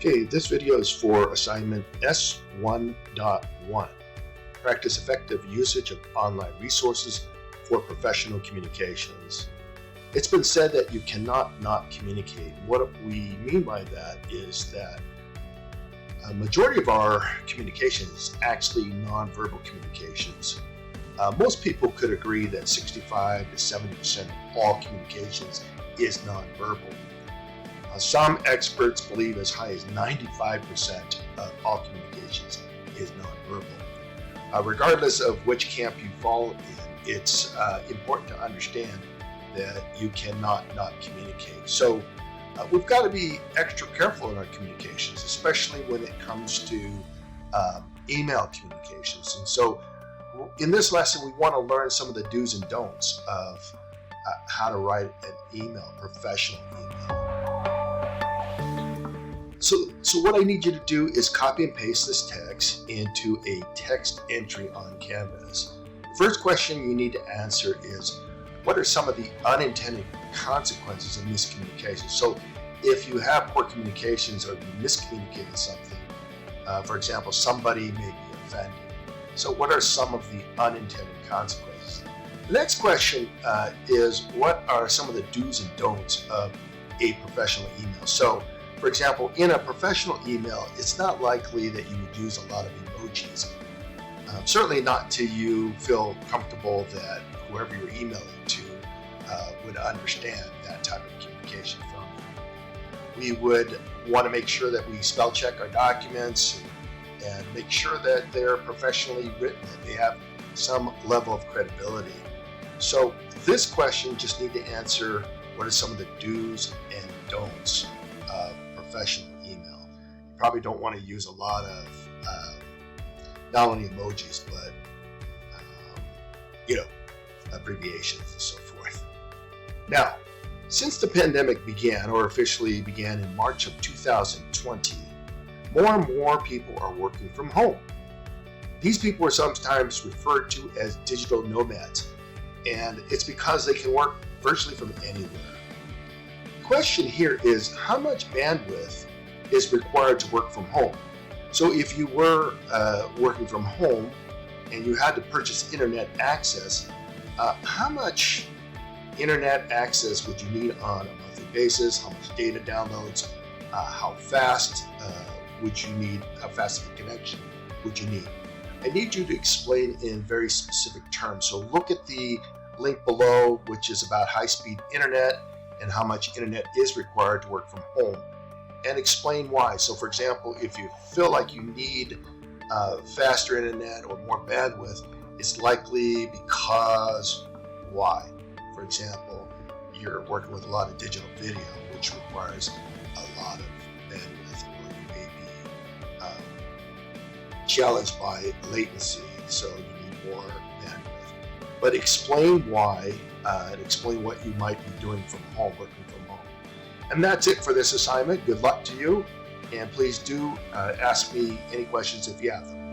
Okay, this video is for assignment S1.1. Practice effective usage of online resources for professional communications. It's been said that you cannot not communicate. What we mean by that is that a majority of our communication is actually nonverbal communications. Most people could agree that 65 to 70% of all communications is nonverbal. Some experts believe as high as 95% of all communications is nonverbal. Regardless of which camp you fall in, it's important to understand that you cannot not communicate. So we've got to be extra careful in our communications, especially when it comes to email communications. And so in this lesson, we want to learn some of the do's and don'ts of how to write an email, professional email. So what I need you to do is copy and paste this text into a text entry on Canvas. First question you need to answer is, what are some of the unintended consequences of miscommunication? So if you have poor communications or you miscommunicated something, for example, somebody may be offended. So what are some of the unintended consequences? The next question is, what are some of the do's and don'ts of a professional email? So for example, in a professional email, it's not likely that you would use a lot of emojis. Certainly not till you feel comfortable that whoever you're emailing to would understand that type of communication from you. We would want to make sure that we spell check our documents and make sure that they're professionally written, that they have some level of credibility. So this question just need to answer, what are some of the do's and don'ts of professional email? You probably don't want to use a lot of not only emojis, but abbreviations and so forth. Now, since the pandemic began, or officially began in March of 2020, more and more people are working from home. These people are sometimes referred to as digital nomads, and it's because they can work virtually from anywhere. The question here is, how much bandwidth is required to work from home? So if you were working from home and you had to purchase internet access, how much internet access would you need on a monthly basis? How much data downloads? How fast would you need? How fast of a connection would you need? I need you to explain in very specific terms. So look at the link below, which is about high-speed internet and how much internet is required to work from home, and explain why. So for example, if you feel like you need faster internet or more bandwidth, it's likely because why? For example, you're working with a lot of digital video, which requires a lot of bandwidth, or you may be challenged by latency, so you need more bandwidth. But explain why, and explain what you might be doing from home, working from home. And that's it for this assignment. Good luck to you, and please do ask me any questions if you have them.